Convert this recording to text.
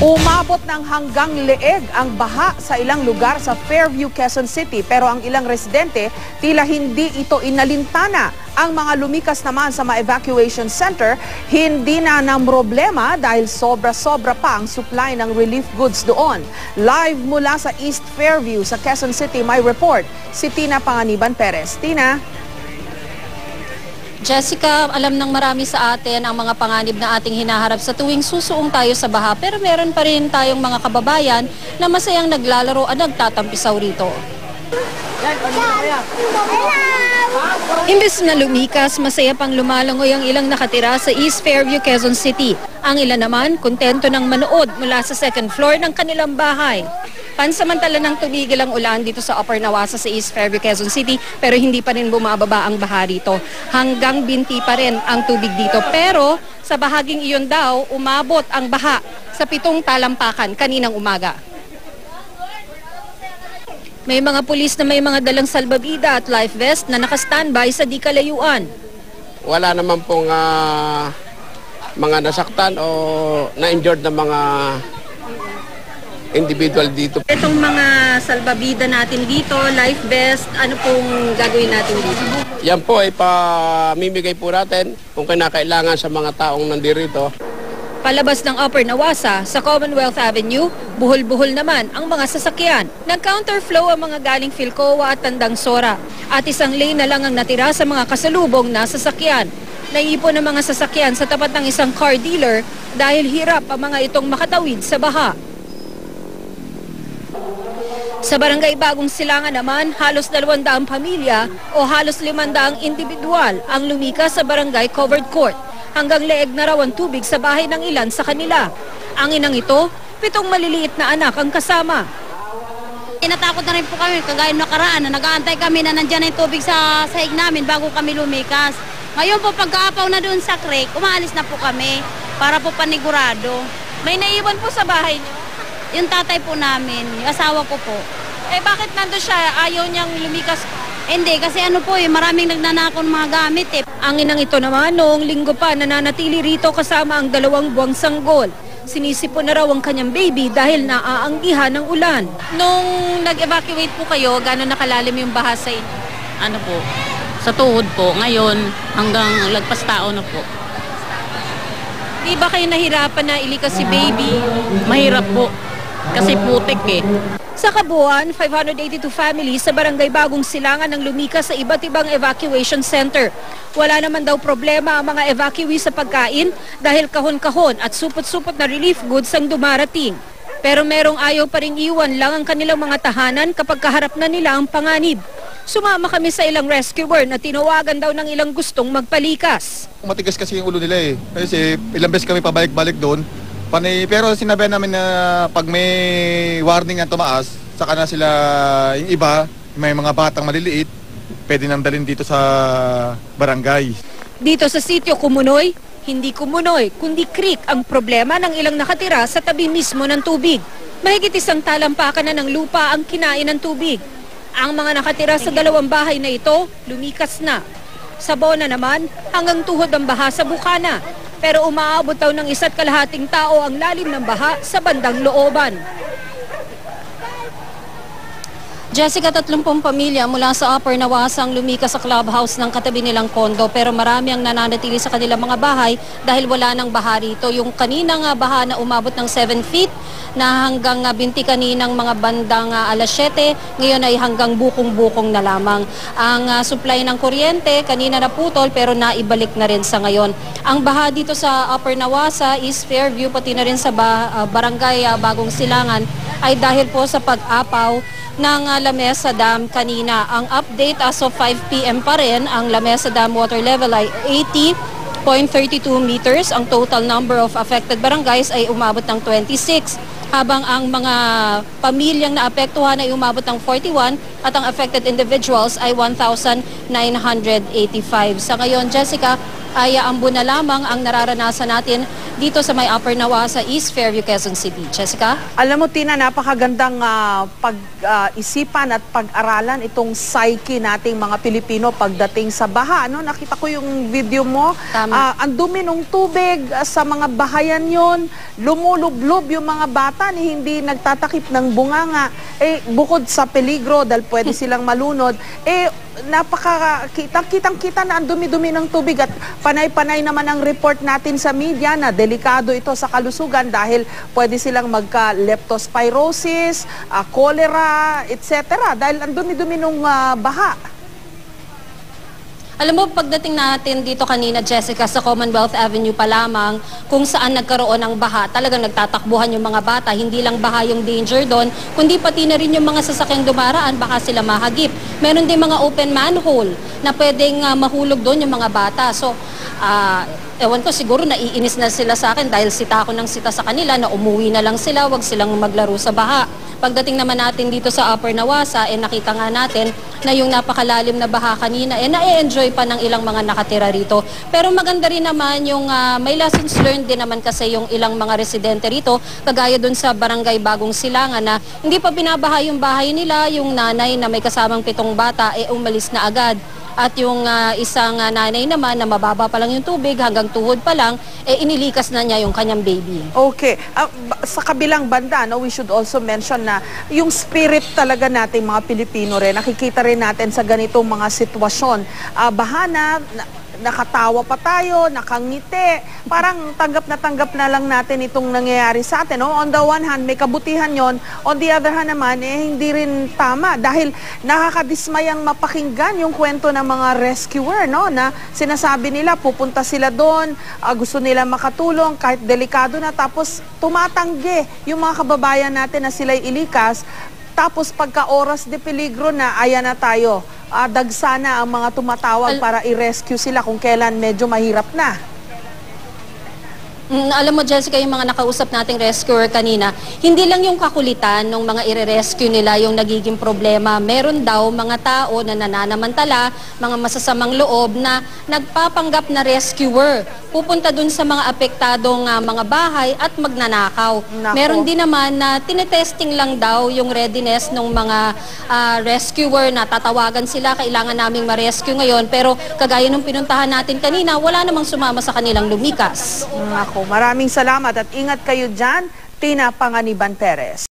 Umabot ng hanggang leeg ang baha sa ilang lugar sa Fairview, Quezon City. Pero ang ilang residente, tila hindi ito inalintana. Ang mga lumikas naman sa mga evacuation center, hindi na ng problema dahil sobra-sobra pa ang supply ng relief goods doon. Live mula sa East Fairview sa Quezon City, may report si Tina Panganiban Perez. Tina? Jessica, alam ng marami sa atin ang mga panganib na ating hinaharap sa tuwing susuong tayo sa baha, pero meron pa rin tayong mga kababayan na masayang naglalaro at nagtatampisaw rito. Imbes na lumikas, masaya pang lumalangoy ang ilang nakatira sa East Fairview, Quezon City. Ang ilan naman, kontento ng manood mula sa second floor ng kanilang bahay. Pansamantala nang tumigil ang ulan dito sa Upper Nawasa sa East Fairview, Quezon City, pero hindi pa rin bumababa ang baha rito. Hanggang binti pa rin ang tubig dito. Pero sa bahaging iyon daw, umabot ang baha sa 7 talampakan kaninang umaga. May mga pulis na may mga dalang salbabida at life vest na naka-standby sa di kalayuan. Wala naman pong mga nasaktan o na-injured na mga individual dito. Itong mga salbabida natin dito, life vest, ano pong gagawin natin dito? Yan po ay pamimigay po natin kung kinakailangan sa mga taong nandirito. Palabas ng Upper Nawasa sa Commonwealth Avenue, buhol-buhol naman ang mga sasakyan. Nag-counterflow ang mga galing Philcoa at Tandang Sora at isang lane na lang ang natira sa mga kasalubong na sasakyan. Naiipon ang mga sasakyan sa tapat ng isang car dealer dahil hirap ang mga itong makatawid sa baha. Sa Barangay Bagong Silangan naman, halos 200 pamilya o halos 500 individual ang lumikas sa Barangay Covered Court. Hanggang leeg na raw ang tubig sa bahay ng ilan sa kanila. Ang inang ito, 7 maliliit na anak ang kasama. Natakot na rin po kami, kagaya ng nakaraan na nag-aantay kami na nandyan na yung tubig sa sahig namin bago kami lumikas. Ngayon po pagkaapaw na doon sa creek, umaalis na po kami para po panigurado. May naiwan po sa bahay niyo? Yung tatay po namin, yung asawa ko po. Eh bakit nandun siya? Ayaw niyang lumikas po? Hindi, kasi ano po maraming nagnanakaw ng mga gamit Ang inang ito naman noong linggo pa nananatili rito kasama ang 2 buwang sanggol. Sinisipon na raw ang kanyang baby dahil naaanggihan ng ulan. Nung nag-evacuate po kayo, gano'n nakalalim yung baha sa inyo? Ano po, sa tuhod po. Ngayon, hanggang lagpas tao na po. Di ba kayo nahirapan na ilikas si baby? Mahirap po, kasi putik Sa kabuuan, 582 families sa Barangay Bagong Silangan ang lumikas sa iba't ibang evacuation center. Wala naman daw problema ang mga evacuees sa pagkain dahil kahon-kahon at supot-supot na relief goods ang dumarating. Pero merong ayaw pa ring iwan lang ang kanilang mga tahanan kapag kaharap na nila ang panganib. Sumama kami sa ilang rescuer na tinawagan daw ng ilang gustong magpalikas. Matigas kasi yung ulo nila kasi ilang beses kami pabalik-balik doon. Pero sinabi namin na pag may warning na tumaas, saka na sila yung iba, may mga batang maliliit, pwede nang dalhin dito sa barangay. Dito sa sitio Kumunoy, hindi Kumunoy, kundi creek ang problema ng ilang nakatira sa tabi mismo ng tubig. Mahigit 1 talampakan na ng lupa ang kinain ng tubig. Ang mga nakatira sa 2 bahay na ito, lumikas na. Sa Bona naman, hanggang tuhod ang baha sa bukana. Pero umaabot daw ng 1.5 tao ang lalim ng baha sa bandang looban. Jessica, 30 pamilya mula sa Upper Nawasa ang lumikas sa clubhouse ng katabi nilang kondo, pero marami ang nananatili sa kanilang mga bahay dahil wala nang baha rito. Yung kaninang baha na umabot ng 7 feet na hanggang binti kaninang mga bandang alas 7, ngayon ay hanggang bukong-bukong na lamang. Ang supply ng kuryente kanina naputol pero naibalik na rin sa ngayon. Ang baha dito sa Upper Nawasa, East Fairview, pati na rin sa Barangay Bagong Silangan ay dahil po sa pag-apaw ng Lamesa Dam kanina. Ang update as of 5 p.m. pa rin, ang Lamesa Dam water level ay 80.32 meters. Ang total number of affected barangays ay umabot ng 26, habang ang mga pamilyang naapektuhan ay umabot ng 41 at ang affected individuals ay 1,985. Sa ngayon, Jessica, ay ambo na lamang ang nararanasan natin dito sa may Upper Nawasa, East Fairview, Quezon City. Jessica? Alam mo, Tina, napakagandang pag-isipan at pag-aralan itong psyche nating mga Pilipino pagdating sa baha. Ano? Nakita ko yung video mo. Tama. Ang dumi ng tubig sa mga bahayan yon, lumulublob yung mga bata ni hindi nagtatakip ng bunganga. Bukod sa peligro dahil pwede silang malunod, kitang-kita na ang dumi-dumi ng tubig at panay-panay naman ang report natin sa media na delikado ito sa kalusugan dahil pwede silang magka-leptospirosis, cholera, etc. dahil ang dumi-dumi ng baha. Alam mo, pagdating natin dito kanina, Jessica, sa Commonwealth Avenue pa lamang, kung saan nagkaroon ng baha, talagang nagtatakbuhan yung mga bata. Hindi lang baha yung danger doon, kundi pati na rin yung mga sasakyang dumaraan, baka sila mahagip. Meron din mga open manhole na pwedeng mahulog doon yung mga bata. So, ewan ko, siguro naiinis na sila sa akin dahil sita ako ng sita sa kanila na umuwi na lang sila, wag silang maglaro sa baha. Pagdating naman natin dito sa Upper Nawasa, nakita nga natin na yung napakalalim na baha kanina, na-enjoy pa ng ilang mga nakatira rito. Pero maganda rin naman yung may lessons learned din naman kasi yung ilang mga residente rito, kagaya dun sa Barangay Bagong Silangan na hindi pa binabaha yung bahay nila, yung nanay na may kasamang 7 bata, umalis na agad. At yung isang nanay naman na mababa pa lang yung tubig, hanggang tuhod pa lang, inilikas na niya yung kanyang baby. Okay. Sa kabilang banda, we should also mention na yung spirit talaga nating mga Pilipino rin, nakikita rin natin sa ganitong mga sitwasyon. Bahana, nakatawa pa tayo, nakangiti. Parang tanggap na lang natin itong nangyayari sa atin. No? On the one hand, may kabutihan yon. On the other hand naman, hindi rin tama. Dahil nakakadismayang mapakinggan yung kwento ng mga rescuer. No? Na sinasabi nila, pupunta sila doon, gusto nila makatulong, kahit delikado na. Tapos tumatanggi yung mga kababayan natin na sila'y ilikas. Tapos pagka oras de peligro na, ayan na tayo. Dagsana ang mga tumatawag para i-rescue sila kung kailan medyo mahirap na. Alam mo, Jessica, yung mga nakausap nating rescuer kanina, hindi lang yung kakulitan ng mga ire-rescue nila yung nagiging problema. Meron daw mga tao na nananamantala, mga masasamang loob na nagpapanggap na rescuer. Pupunta dun sa mga apektadong mga bahay at magnanakaw. Nako. Meron din naman na tinetesting lang daw yung readiness ng mga rescuer na tatawagan sila, kailangan naming ma-rescue ngayon. Pero kagaya nung pinuntahan natin kanina, wala namang sumama sa kanilang lumikas. Nako, maraming salamat at ingat kayo dyan, Tina Panganiban Perez.